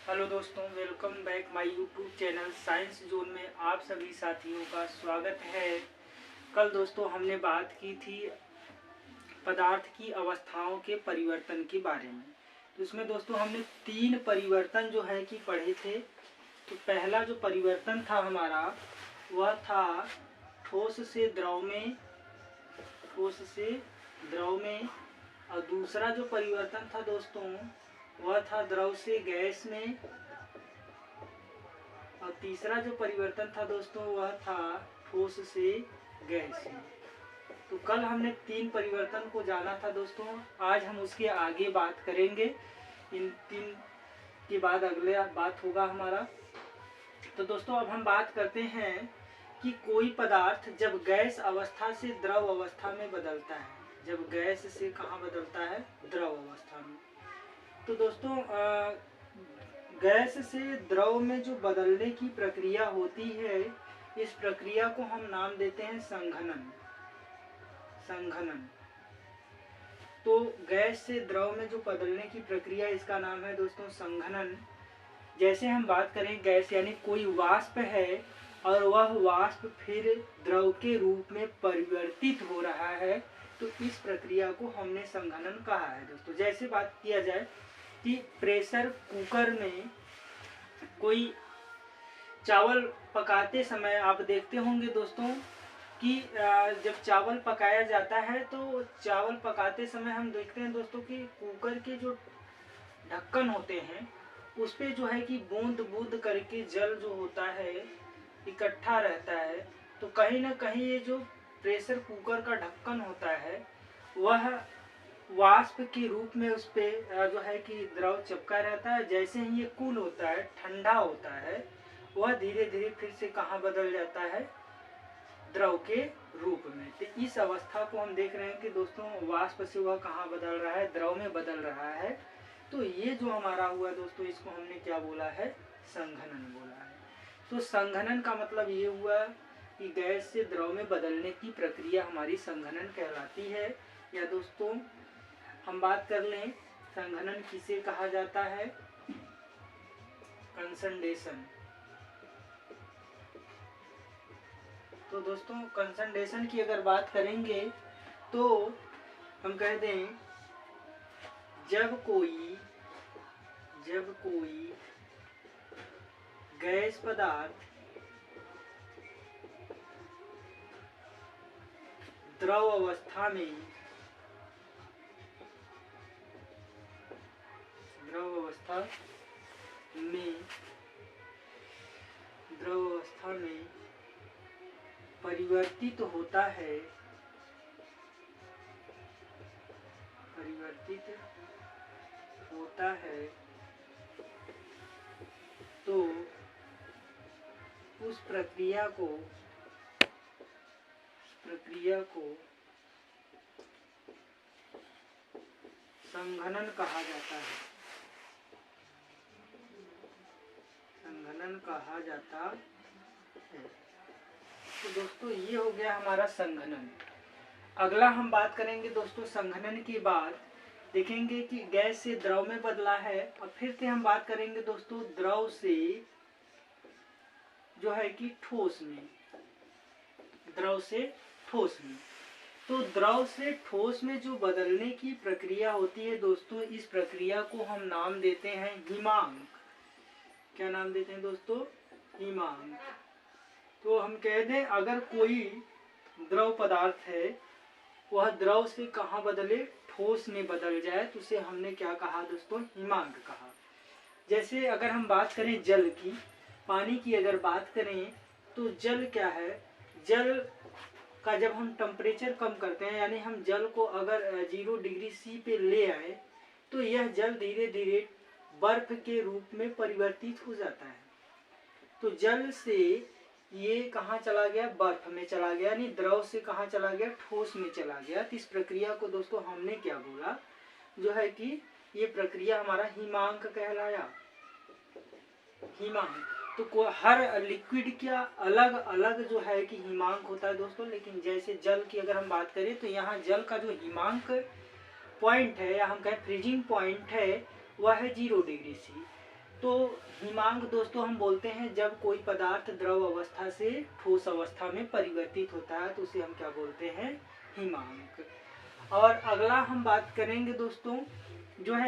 Hello दोस्तों, welcome back my YouTube channel science zone में आप सभी साथियों का स्वागत है। कल दोस्तों हमने बात की थी पदार्थ की अवस्थाओं के परिवर्तन के बारे में। तो इसमें दोस्तों हमने 3 परिवर्तन जो है कि पढ़े थे। तो पहला जो परिवर्तन था हमारा वह था ठोस से द्रव में, और दूसरा जो परिवर्तन था दोस्तों वह था द्रव से गैस में, और तीसरा जो परिवर्तन था दोस्तों वह था ठोस से गैस में। तो कल हमने 3 परिवर्तन को जाना था दोस्तों। आज हम उसके आगे बात करेंगे। इन 3 के बाद अगले बात होगा हमारा। तो दोस्तों अब हम बात करते हैं कि कोई पदार्थ जब गैस अवस्था से द्रव अवस्था में बदलता है, जब गैस से कहाँ बदलता है, द्रव अवस्था में। तो दोस्तों गैस से द्रव में जो बदलने की प्रक्रिया होती है, इस प्रक्रिया को हम नाम देते हैं संघनन। तो गैस से द्रव में जो बदलने की प्रक्रिया, इसका नाम है दोस्तों संघनन। जैसे हम बात करें गैस यानी कोई वाष्प है और वह वाष्प फिर द्रव के रूप में परिवर्तित हो रहा है, तो इस प्रक्रिया को हमने संघनन कहा है दोस्तों। जैसे बात किया जाए कि प्रेशर कुकर में कोई चावल पकाते समय आप देखते होंगे दोस्तों कि जब चावल पकाया जाता है तो चावल पकाते समय हम देखते हैं दोस्तों कि कुकर के जो ढक्कन होते हैं उस पे जो है कि बूंद बूंद करके जल जो होता है इकट्ठा रहता है। तो कहीं ना कहीं ये जो प्रेशर कुकर का ढक्कन होता है वह वाष्प के रूप में उस पे जो है कि द्रव चिपका रहता है। जैसे ही ये कूल होता है, ठंडा होता है, वह धीरे धीरे फिर से कहाँ बदल जाता है, द्रव के रूप में। तो इस अवस्था को हम देख रहे हैं कि दोस्तों वाष्प से वह कहाँ बदल रहा है, द्रव में बदल रहा है। तो ये जो हमारा हुआ दोस्तों, इसको हमने क्या बोला है, संघनन बोला है। तो संघनन का मतलब ये हुआ कि गैस से द्रव में बदलने की प्रक्रिया हमारी संघनन कहलाती है। या दोस्तों हम बात कर लें संघनन किसे कहा जाता है, कंसंडेशन। तो दोस्तों कंसंडेशन की अगर बात करेंगे तो हम कह दें जब कोई गैस पदार्थ द्रव अवस्था में परिवर्तित होता है तो उस प्रक्रिया को संघनन कहा जाता है। तो दोस्तों ये हो गया हमारा संघनन। अगला हम बात करेंगे दोस्तों संघनन के बाद देखेंगे कि गैस से द्रव में बदला है, और फिर से हम बात करेंगे दोस्तों द्रव से जो है कि ठोस में। तो द्रव से ठोस में जो बदलने की प्रक्रिया होती है दोस्तों, इस प्रक्रिया को हम नाम देते हैं हिमांक। क्या नाम देते हैं दोस्तों, हिमांक। तो हम कह दें अगर कोई द्रव पदार्थ है वह द्रव से कहाँ बदले, ठोस में बदल जाए, तो उसे हमने क्या कहा दोस्तों, हिमांक कहा। जैसे अगर हम बात करें जल की, पानी की अगर बात करें तो जल क्या है, जल का जब हम टेम्परेचर कम करते हैं यानी हम जल को अगर 0 डिग्री सी पे ले आए तो यह जल धीरे धीरे बर्फ के रूप में परिवर्तित हो जाता है। तो जल से ये कहाँ चला गया, बर्फ में चला गया, यानी द्रव से कहाँ चला गया, ठोस में चला गया। तो इस प्रक्रिया को दोस्तों हमने क्या बोला, जो है कि ये प्रक्रिया हमारा हिमांक कहलाया। हिमांक तो हर लिक्विड का अलग अलग जो है कि हिमांक होता है दोस्तों। लेकिन जैसे जल की अगर हम बात करें तो यहाँ जल का जो हिमांक पॉइंट है या हम कहें फ्रीजिंग पॉइंट है वह है 0 डिग्री सी। तो हिमांक दोस्तों हम बोलते हैं जब कोई पदार्थ द्रव अवस्था से ठोस अवस्था में परिवर्तित होता है तो उसे हम क्या बोलते हैं, हिमांक। और अगला हम बात करेंगे दोस्तों जो है